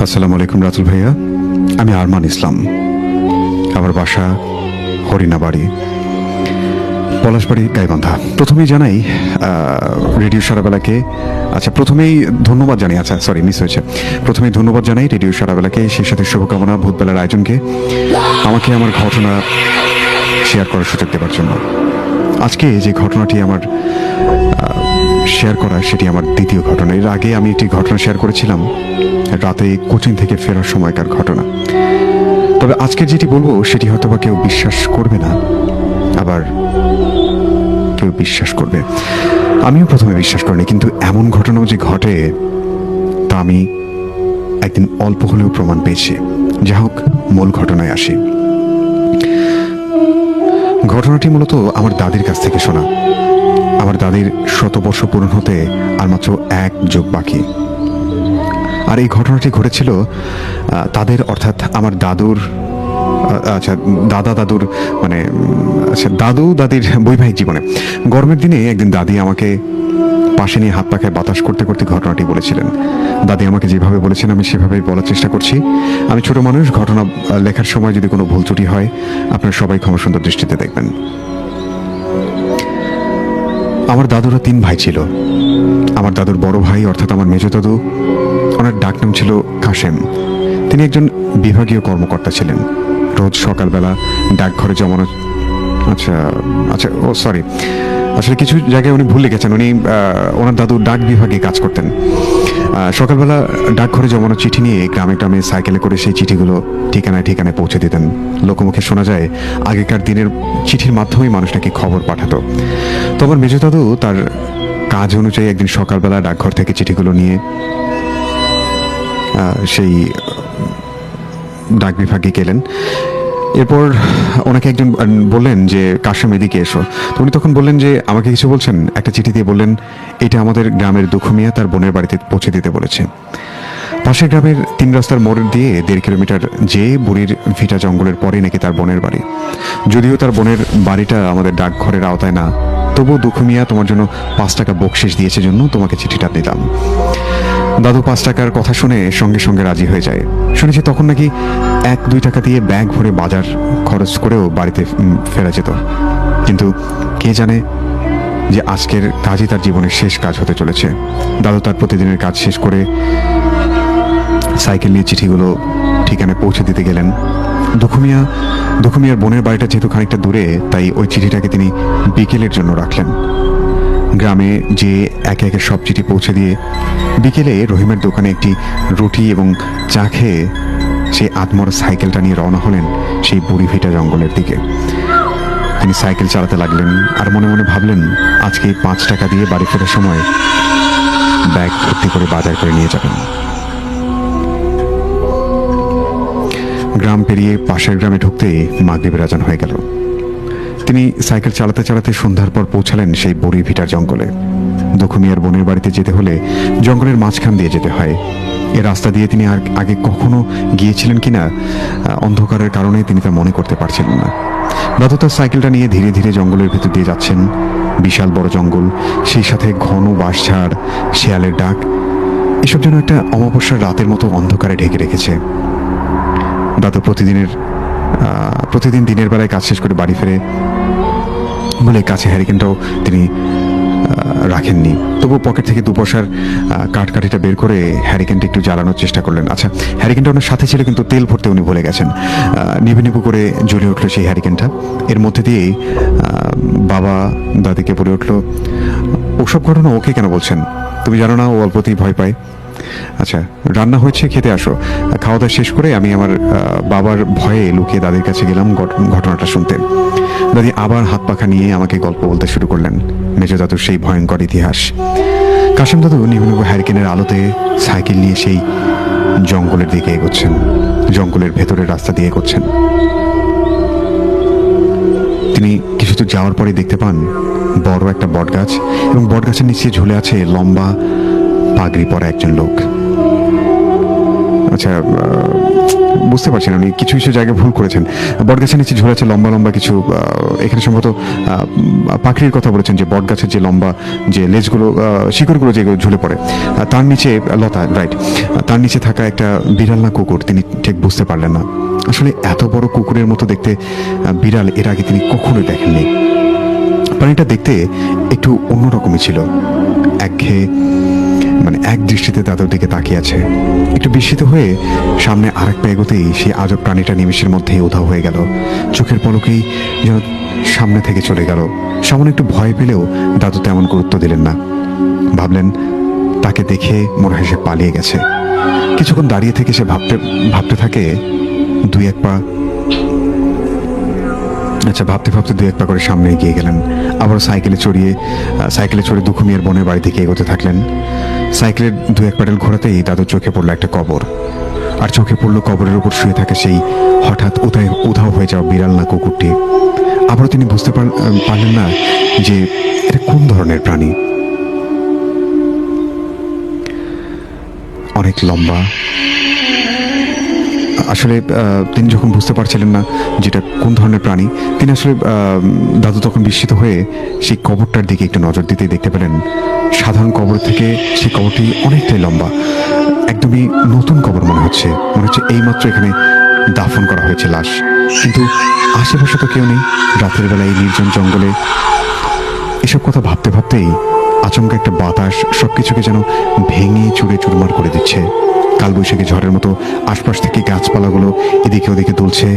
আসসালামু আলাইকুম রাতুল ভাইয়া, আমি আরমান ইসলাম। আমার বাসা হরিণাবাড়ি, পলাশবাড়ি, গাইবান্ধা। প্রথমেই জানাই রেডিও সারাবেলাকে, প্রথমেই ধন্যবাদ জানাই, মিস হয়েছে। প্রথমেই ধন্যবাদ জানাই রেডিও সারাবেলাকে, সেই সাথে শুভকামনা ভূতবেলার আয়োজনকে, আমাকে আমার ঘটনা শেয়ার করার সুযোগ দেওয়ার জন্য। আজকে যে ঘটনাটি আমার শেয়ার করা, সেটি আমার দ্বিতীয় ঘটনা। এর আগে আমি একটি ঘটনা শেয়ার করেছিলাম, রাতে কোচিং থেকে ফেরার সময়কার ঘটনা। তবে আজকে যেটি বলবো সেটি হয়তো বা কেউ বিশ্বাস করবে না, আবার কেউ বিশ্বাস করবে। আমিও প্রথমে বিশ্বাস করিনি, কিন্তু এমন ঘটনাও যে ঘটে তা আমি একদিন অল্প হলেও প্রমাণ পেয়েছি। যা হোক, মূল ঘটনায় আসি। ঘটনাটি মূলত আমার দাদির কাছ থেকে শোনা। আমার দাদির 100 বর্ষ পূরণ হতে আর মাত্র 1 যুগ বাকি। আর এই ঘটনাটি ঘটেছিল তাদের, অর্থাৎ আমার দাদুর, দাদুর দাদু দাদির বৈবাহিক জীবনে। গরমের দিনে একদিন দাদি আমাকে পাশে নিয়ে হাত পাখায় বাতাস করতে করতে ঘটনাটি বলেছিলেন। দাদি আমাকে যেভাবে বলেছেন আমি সেভাবেই বলার চেষ্টা করছি। আমি ছোট মানুষ, ঘটনা লেখার সময় যদি কোনো ভুল ত্রুটি হয় আপনারা সবাই ক্ষমাসুন্দর দৃষ্টিতে দেখবেন। আমার দাদুরা 3 ভাই ছিল। আমার দাদুর বড় ভাই অর্থাৎ আমার মেজ দাদু, ওনার ডাকনাম ছিল কাশেম। তিনি একজন বিভাগীয় কর্মকর্তা ছিলেন। রোজ সকালবেলা ডাকঘরে জমানো, আসলে কিছু জায়গায় উনি ভুল লিখেছেন। উনি ওনার দাদু ডাক বিভাগে কাজ করতেন। সকালবেলা ডাকঘরে জমানো চিঠি নিয়ে গ্রামে গ্রামে সাইকেলে করে সেই চিঠিগুলো ঠিকানায় ঠিকানায় পৌঁছে দিতেন। লোকমুখে শোনা যায় আগেকার দিনের চিঠির মাধ্যমেই মানুষ নাকি খবর পাঠাতো। তো আমার মেজ দাদু তার কাজ অনুযায়ী একদিন সকালবেলা ডাকঘর থেকে চিঠিগুলো নিয়ে সেই ডাক বিভাগে গেলেন। এরপর ওনাকে একজন বললেন যে কাশেম এদিকে এসো। তো উনি তখন বললেন যে আমাকে কিছু বলছেন। একটা চিঠি দিয়ে বললেন এটা আমাদের গ্রামের দুঃখ মিয়া তার বোনের বাড়িতে পৌঁছে দিতে বলেছে। পাশের গ্রামের 3 রাস্তার মোড় দিয়ে 1.5 কিলোমিটার যে বুড়ির ভিটা জঙ্গলের পরে নাকি তার বোনের বাড়ি। যদিও তার বোনের বাড়িটা আমাদের ডাকঘরের আওতায় না, তবুও দুঃখ মিয়া তোমার জন্য 5 টাকা বকশিশ দিয়েছে জন্য তোমাকে চিঠিটা দিলাম। দাদু 5 টাকার কথা শুনে সঙ্গে সঙ্গে রাজি হয়ে যায়। শুনেছি তখন নাকি 1-2 টাকা দিয়ে ব্যাগ ভরে বাজার খরচ করেও বাড়িতে ফেরা যেত। কিন্তু কে জানে যে আজকের কাজই তার জীবনের শেষ কাজ হতে চলেছে। দাদু তার প্রতিদিনের কাজ শেষ করে সাইকেল নিয়ে চিঠিগুলো ঠিকানায় পৌঁছে দিতে গেলেন। দুঃখমিয়ার বোনের বাড়িটা যেহেতু খানিকটা দূরে, তাই ওই চিঠিটাকে তিনি বিকেলের জন্য রাখলেন। গ্রামে যে একে একে সব চিঠি পৌঁছে দিয়ে বিকেলে রহিমের দোকানে একটি রুটি এবং চা খেয়ে সেই আদমর সাইকেলটা নিয়ে রওনা হলেন সেই বুড়ি ভিটা জঙ্গলের দিকে। তিনি সাইকেল চালাতে লাগলেন আর মনে মনে ভাবলেন আজকে 5 টাকা দিয়ে বাড়ি ফেরার সময় ব্যাগ ভর্তি করে বাজার করে নিয়ে যাবেন। গ্রাম পেরিয়ে পাশের গ্রামে ঢুকতে মাগরিবের আজান হয়ে গেল। তিনি সাইকেল চালাতে চালাতে সন্ধ্যার পর পৌঁছালেন সেই বুড়ি ভিটার জঙ্গলে। দুঃখমিয়ার বোনের বাড়িতে যেতে হলে জঙ্গলের মাঝখান দিয়ে যেতে হয়। এ রাস্তা দিয়ে তিনি আর আগে কখনো গিয়েছিলেন কিনা অন্ধকারের কারণে তিনি তা মনে করতে পারছিলেন না। দাদু তার সাইকেলটা নিয়ে ধীরে ধীরে জঙ্গলের ভেতর দিয়ে যাচ্ছেন। বিশাল বড় জঙ্গল, সেই সাথে ঘন বাঁশঝাড়, শেয়ালের ডাক, এসব যেন একটা অমাবস্যার রাতের মতো অন্ধকারে ঢেকে রেখেছে। দাদু প্রতিদিন দিনের বেলায় কাজ শেষ করে বাড়ি ফেরে বলে কাছে হ্যারিকেনটাও তিনি রাখেননি। তবু পকেট থেকে 2 পয়সার কাঠকাঠিটা বের করে হ্যারিকেনটা একটু জ্বালানোর চেষ্টা করলেন। হ্যারিকেনটা ওনার সাথে ছিল, কিন্তু তেল ভরতে উনি ভুলে গেছেন। নিভু নিভু করে জ্বলে উঠলো সেই হ্যারিকেনটা। এর মধ্যে দিয়েই বাবা দাদিকে বলে উঠলো, ওসব ঘটনা ওকে কেন বলছেন? তুমি জানো না ও অল্পতেই ভয় পায়। রান্না হয়েছে, খেতে আসো। খাওয়া দাওয়া শেষ করে আমি আমার বাবার ভয়ে লুকিয়ে দাদির কাছে গেলাম ঘটনাটা শুনতে। দাদি আবার হাত পাখা নিয়ে আমাকে গল্প বলতে শুরু করলেন মেজো দাদুর সেই ভয়ঙ্কর ইতিহাস। কাশেম দাদু নিভু নিভু হ্যারিকেনের আলোতে সাইকেল নিয়ে সেই জঙ্গলের দিকে এগোচ্ছেন, জঙ্গলের ভেতরের রাস্তা দিয়ে এগোচ্ছেন। তিনি কিছু দূর যাওয়ার পরে দেখতে পান বড় একটা বটগাছ, এবং বটগাছের নিচে ঝুলে আছে লম্বা পাগড়ি পরা একজন লোক। বুঝতে পারছেন উনি কিছু কিছু জায়গায় ভুল করেছেন। বটগাছের নিচে ঝুলেছে লম্বা লম্বা কিছু, এখানে সম্ভবত পাখির কথা বলেছেন, যে বটগাছের যে লম্বা যে লেজগুলো, শিকড়গুলো যেগুলো ঝুলে পড়ে, তার নিচে লতা, রাইট, তার নিচে থাকা একটা বিড়াল না কুকুর তিনি ঠিক বুঝতে পারলেন না। আসলে এত বড় কুকুরের মতো দেখতে বিড়াল এর আগে তিনি কখনোই দেখেননি। প্রাণীটা দেখতে একটু অন্যরকমই ছিল, একঘেয়ে, মানে এক দৃষ্টিতে দাদুর দিকে তাকিয়ে আছে। একটু বিস্মিত হয়ে সামনে আরেক পা এগোতেই সেই আজব প্রাণীটা নিমেষের মধ্যেই উধাও হয়ে গেল, চোখের পলকেই যেন সামনে থেকে চলে গেল। সামনে একটু ভয় পেলেও দাদু তেমন গুরুত্ব দিলেন না, ভাবলেন তাকে দেখে মনে হয় সে পালিয়ে গেছে। কিছুক্ষণ দাঁড়িয়ে থেকে সে ভাবতে ভাবতে থাকে দুই এক পা, আচ্ছা ভাবতে ভাবতে দুই এক পা করে সামনে এগিয়ে গেলেন। আবার সাইকেলে চড়ে দুঃখু মিয়ার বোনের বাড়ি থেকে এগোতে থাকলেন। সাইকেলের দু এক প্যাডেল ঘোরাতেই দাদুর চোখে পড়লো একটা কবর, আর চোখে পড়লো কবরের উপর শুয়ে থাকে সেই হঠাৎ উধাও হয়ে যাওয়া বিড়াল না কুকুরটি। আবারও তিনি বুঝতে পারলেন না যে এটা কোন ধরনের প্রাণী। অনেক লম্বা। আসলে তিনি যখন বুঝতে পারছিলেন না যেটা কোন ধরনের প্রাণী, তিনি আসলে দাদু তখন বিস্মিত হয়ে সেই কবরটার দিকে একটু নজর দিতেই দেখতে পেলেন সাধারণ কবর থেকে সেই কবরটি অনেকটাই লম্বা, একদমই নতুন কবর মনে হচ্ছে এইমাত্র এখানে দাফন করা হয়েছে লাশ। কিন্তু আশেপাশে তো কেউ নেই, রাতের বেলা এই নির্জন জঙ্গলে। এসব কথা ভাবতে ভাবতেই আচমকা একটা বাতাস সবকিছুকে যেন ভেঙে চুরে চুরমার করে দিচ্ছে। কালবৈশাখী ঝড়ের মতো আশপাশ থেকে গাছপালাগুলো এদিকে ওদিকে দুলছে।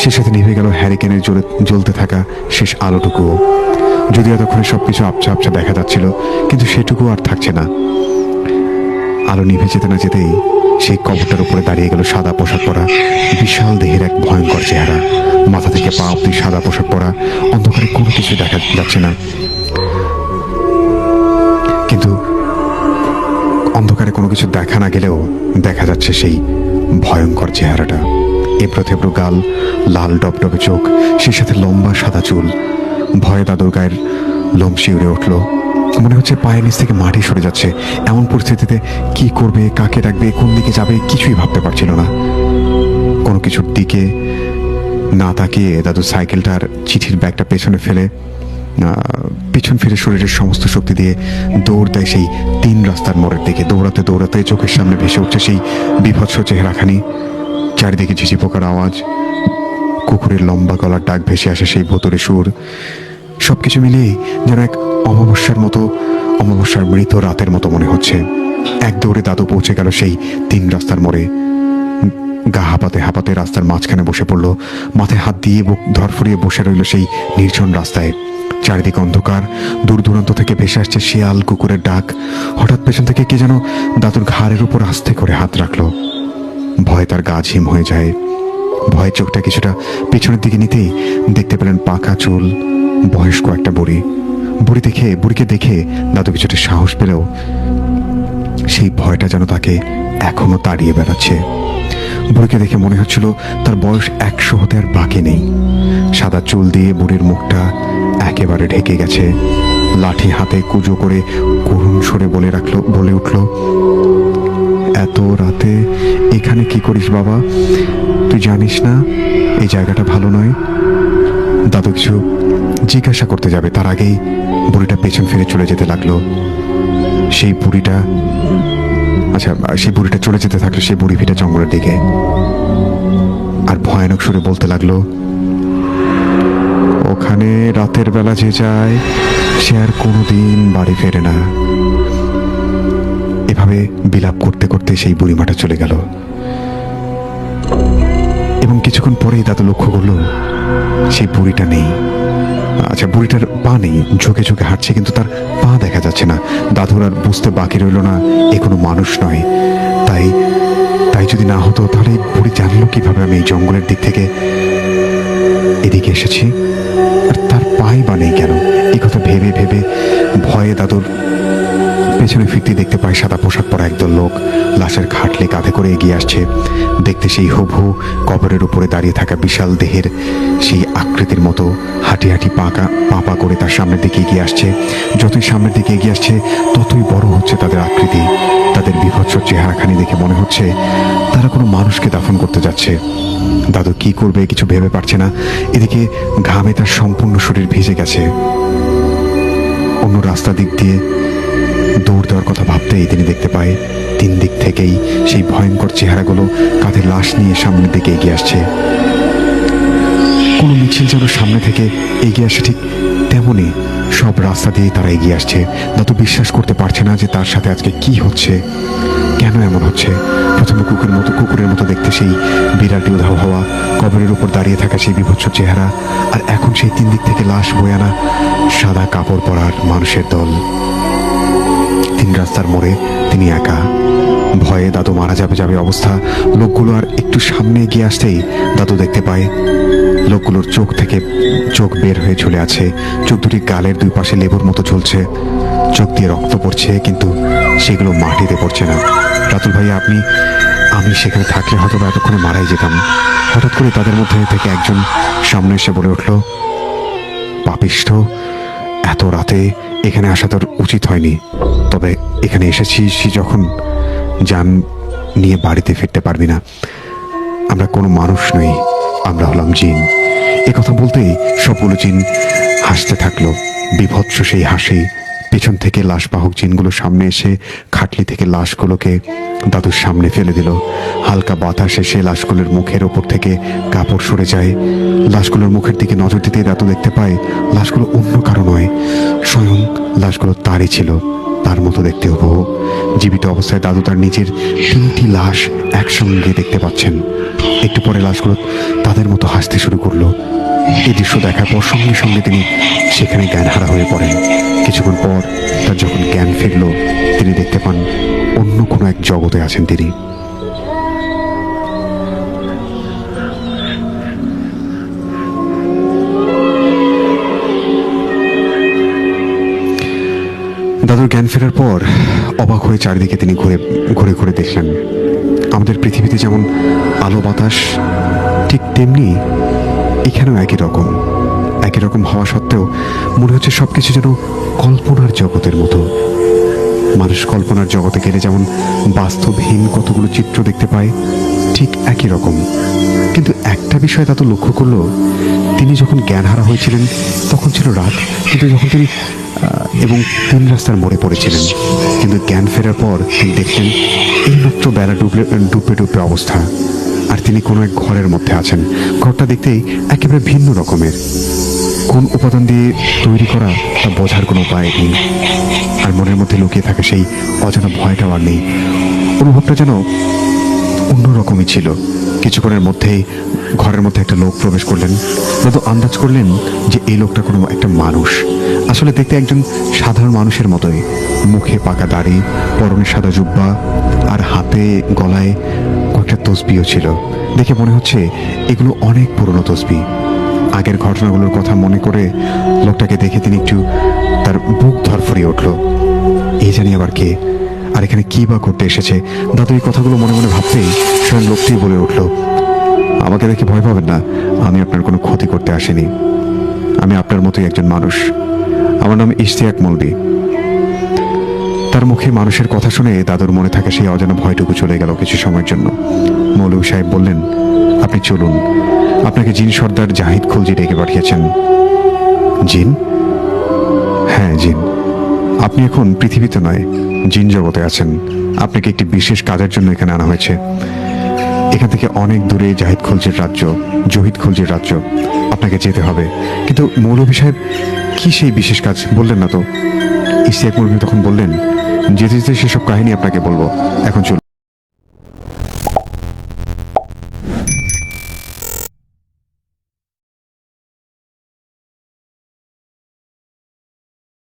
সে সাথে নিভে গেল হ্যারিকেনের জ্বলতে থাকা শেষ আলোটুকুও। যদিও এতক্ষণে সবকিছু আবছা আবছা দেখা যাচ্ছিল, কিন্তু সেটুকু আর থাকছে না। আলো নিভে যেতে না যেতেই সেই কবরটার উপরে দাঁড়িয়ে গেল সাদা পোশাক পরা বিশাল দেহের এক ভয়ঙ্কর চেহারা। মাথা থেকে পা অব্দি সাদা পোশাক পরা, অন্ধকারে কোনো কিছু দেখা যাচ্ছে না, কিন্তু অন্ধকারে কোনো কিছু দেখা না গেলেও দেখা যাচ্ছে সেই ভয়ঙ্কর চেহারাটা। এবড়ো থেবড়ো গাল, লাল ডবডবে চোখ, সেই সাথে লম্বা সাদা চুল। ভয়ে দাদুর গায়ের লোম শিউরে উঠল। মনে হচ্ছে পায়ের নিচ থেকে মাটি সরে যাচ্ছে। এমন পরিস্থিতিতে কি করবে, কাকে ডাকবে, কোন দিকে যাবে কিছুই ভাবতে পারছিল না। কোনো কিছুর দিকে না তাকিয়ে দাদু সাইকেলটার চিঠির ব্যাগটা পেছনে ফেলে পিছন ফিরে শরীরের সমস্ত শক্তি দিয়ে দৌড় দেয় সেই 3 রাস্তার মোড়ের দিকে। দৌড়াতে দৌড়াতে চোখের সামনে ভেসে উঠছে সেই বিভৎস চেহারাখানি। চারিদিকে ঝিঝি পোকার আওয়াজ, কুকুরের লম্বা গলার ডাক ভেসে আসে সেই ভোতরে সুর। সবকিছু মিলিয়ে যেন এক অমাবস্যার মৃত রাতের মতো মনে হচ্ছে। এক দৌড়ে দাদু পৌঁছে গেল সেই 3 রাস্তার মোড়ে। গা হাঁপাতে হাঁপাতে রাস্তার মাঝখানে বসে পড়ল। মাথায় হাত দিয়ে ধরফরিয়ে বসে রইল সেই নির্জন রাস্তায়। চারিদিকে অন্ধকার, দূর দূরান্ত থেকে ভেসে আসছে শিয়াল কুকুরের ডাক। হঠাৎ পেছন থেকে কে যেন দাদুর ঘাড়ের উপর আস্তে করে হাত রাখলো। ভয়ে তার গা ঝিম হয়ে যায়। ভয়ের চোখটা কিছুটা পেছনের দিকে নিতেই দেখতে পেলেন পাকা চুল, বয়স্ক একটা বুড়িকে দেখে দাদু কিছুটা সাহস পেলেও সেই ভয়টা যেন তাকে এখনো তাড়িয়ে বেড়াচ্ছে। বুড়িকে দেখে মনে হচ্ছিল তার বয়স 100 হতে আর বাকি নেই। সাদা চুল দিয়ে বুড়ির মুখটা একেবারে ঢেকে গেছে। লাঠি হাতে কুজো করে করুণ সুরে বলে উঠল, এত রাতে এখানে কি করিস বাবা? তুই জানিস না এই জায়গাটা ভালো নয়? দাদু কিছু জিজ্ঞাসা করতে যাবে তার আগেই বুড়িটা পেছন ফিরে চলে যেতে লাগলো। সেই বুড়িটা চলে যেতে থাকলো সেই বুড়ি ভিটা জঙ্গলের দিকে, আর ভয়ানক সুরে বলতে লাগলো, ওখানে রাতের বেলা যে যায় সে আর কোনোদিন বাড়ি ফেরে না। এভাবে বিলাপ করতে করতে সেই বুড়িমাটা চলে গেল। এবং কিছুক্ষণ পরেই দাদু লক্ষ্য করলো সেই বুড়িটা নেই। বুড়িটার পা নেই, ঝুঁকে ঝুঁকে হাঁটছে, কিন্তু তার পা দেখা যাচ্ছে না। দাদুর আর বুঝতে বাকি রইল না এ কোনো মানুষ নয়। তাই যদি না হতো তাহলে বুড়ি জানলো কিভাবে আমি এই জঙ্গলের দিক থেকে এদিকে এসেছি, আর তার পাই বা নেই কেন? এই কথা ভেবে ভেবে ভয়ে দাদুর পেছনে ফিরতে দেখতে পায় সাদা পোশাক পরা একদল লোক লাশের খাটলে কাঁধে করে এগিয়ে আসছে। দেখতে সেই হুবহু কবরের উপরে দাঁড়িয়ে থাকা বিশাল দেহের সেই আকৃতির মতো হাঁটি হাঁটি পা করে তার সামনের দিকে এগিয়ে আসছে। যতই সামনের দিকে এগিয়ে আসছে ততই বড় হচ্ছে তাদের আকৃতি। তাদের বিভৎস চেহারাখানি দেখে মনে হচ্ছে তারা কোনো মানুষকে দাফন করতে যাচ্ছে। দাদু কি করবে কিছু ভেবে পারছে না। এদিকে ঘামে তার সম্পূর্ণ শরীর ভিজে গেছে। অন্য রাস্তা দিক দিয়ে দৌড় দেওয়ার কথা ভাবতেই তিনি দেখতে পায় তিন দিক থেকেই সেই ভয়ঙ্কর চেহারাগুলো কাঁধে লাশ নিয়ে সামনের দিকে এগিয়ে আসছে। কোনো মিছিল যেন সামনে থেকে এগিয়ে আসে, ঠিক তেমনই সব রাস্তা দিয়ে তারা এগিয়ে আসছে। দাদু বিশ্বাস করতে পারছে না যে তার সাথে আজকে কি হচ্ছে, কেন এমন হচ্ছে। প্রথমে কুকুরের মতো দেখতে সেই বিড়ালটি উধাও হওয়া, কবরের উপর দাঁড়িয়ে থাকা সেই বিভৎস চেহারা, আর এখন সেই তিন দিক থেকে লাশ বয়ে আনা সাদা কাপড় পরার মানুষের দল। তিন রাস্তার মোড়ে তিনি একা। ভয়ে দাদু মারা যাবে অবস্থা। লোকগুলো আর একটু সামনে এগিয়ে আসতেই দাদু দেখতে পায় লোকগুলোর চোখ থেকে চোখ বের হয়ে ঝুলে আছে। চোখ দুটি গালের দুই পাশে লেবুর মতো ঝুলছে। চোখ দিয়ে রক্ত পড়ছে, কিন্তু সেগুলো মাটিতে পড়ছে না। রাতুল ভাই, আমি সেখানে থাকলে হয়তো এতক্ষণে মারাই যেতাম। হঠাৎ করে তাদের মধ্যে থেকে একজন সামনে এসে বলে উঠল, পাপিষ্ঠ, এত রাতে এখানে আসা তোর উচিত হয়নি। তবে এখানে এসেছিস যখন, জান নিয়ে বাড়িতে ফিরতে পারবি না। আমরা কোনো মানুষ নই, আমরা হলাম জিন। এ কথা বলতেই সবগুলো জিন হাসতে থাকলো। বিভৎস সেই হাসি। পেছন থেকে লাশবাহক জিনগুলো সামনে এসে খাটলি থেকে লাশগুলোকে দাদুর সামনে ফেলে দিল। হালকা বাতাসে সে লাশগুলোর মুখের ওপর থেকে কাপড় সরে যায়। লাশগুলোর মুখের দিকে নজর দিতেই দাদু দেখতে পায় লাশগুলো অন্য কারো নয়, স্বয়ং লাশগুলো তারই ছিল, তার মতো দেখতে হুবহু। জীবিত অবস্থায় দাদু তার নিজের তিনটি লাশ একসঙ্গে দেখতে পাচ্ছেন। একটু পরে লাশগুলো তাদের মতো হাসতে শুরু করলো। এই দৃশ্য দেখার পর সঙ্গে সঙ্গে তিনি সেখানে জ্ঞানহারা হয়ে পড়েন। কিছুক্ষণ পর তার যখন জ্ঞান ফিরল, তিনি দেখতে পান অন্য কোনো এক জগতে আছেন তিনি। দাদুর জ্ঞান ফেরার পর অবাক হয়ে চারিদিকে তিনি ঘুরে ঘুরে দেখলেন আমাদের পৃথিবীতে যেমন আলো বাতাস, ঠিক তেমনি এখানেও একই রকম হওয়া সত্ত্বেও মনে হচ্ছে সবকিছু যেন কল্পনার জগতের মতো। মানুষ কল্পনার জগতে গেলে যেমন বাস্তবহীন কতগুলো চিত্র দেখতে পায়, ঠিক একই রকম। কিন্তু একটা বিষয় দাদু লক্ষ্য করলো, তিনি যখন জ্ঞানহারা হয়েছিলেন তখন ছিল রাত, কিন্তু যখন তিনি এবং তিন রাস্তার মোড়ে পড়েছিলেন, কিন্তু জ্ঞান ফেরার পর তিনি দেখলেন এইমাত্র বেলা ডুবে অবস্থা, আর তিনি কোনো এক ঘরের মধ্যে আছেন। ঘরটা দেখতেই একেবারে ভিন্ন রকমের। কোন উপাদান দিয়ে তৈরি করা তা বোঝার কোনো উপায় নেই, আর মনের মধ্যে লুকিয়ে থাকা সেই অজানা ভয়টাও আর নেই। অনুভবটা যেন অন্যরকমই ছিল। কিছুক্ষণের মধ্যেই ঘরের মধ্যে একটা লোক প্রবেশ করলেন। দাদু আন্দাজ করলেন যে এই লোকটা কোনো একটা মানুষ। আসলে দেখতে একজন সাধারণ মানুষের মতোই। মুখে পাকা দাড়ি, পরনে সাদা জুব্বা, আর হাতে গলায় কয়েকটা তসবিও ছিল। দেখে মনে হচ্ছে এগুলো অনেক পুরনো তসবি। আগের ঘটনাগুলোর কথা মনে করে লোকটাকে দেখে তিনি একটু তার বুক ধরফরিয়ে উঠল। এই জানি আবার কে, আর এখানে কি বা করতে এসেছে। দাদু এই কথাগুলো মনে মনে ভাবতেই স্বয়ং লোকটি বলে উঠল, আমাকে দেখে ভয় পাবেন না, আমি আপনার কোনো ক্ষতি করতে আসিনি। আমি আপনার মতোই একজন মানুষ। আমার নাম ইশতিয়াক মৌলভী। তার মুখে মানুষের কথা শুনে দাদুর মনে থাকা সেই অজানা ভয়টুকু চলে গেল কিছু সময়ের জন্য। মৌলভী সাহেব বললেন, আপনি চলুন, আপনাকে জিন সর্দার জাহিদ খুলজি ডেকে পাঠিয়েছেন। জিন? হ্যাঁ, জিন। আপনি এখন পৃথিবীতে নয়, জিন জগতে আছেন। আপনাকে একটি বিশেষ কাজের জন্য এখানে আনা হয়েছে। এখান থেকে অনেক দূরে জাহিদ খুলজির রাজ্য, জহিদ খুলজির রাজ্য। আপনাকে যেতে হবে। কিন্তু মৌলভী সাহেব, কি সেই বিশেষ কাজ বললেন না তো? ইশতিয়াক মৌলভী তখন বললেন, যেতে যেতে সেসব কাহিনী আপনাকে বলবো, এখন চলুন।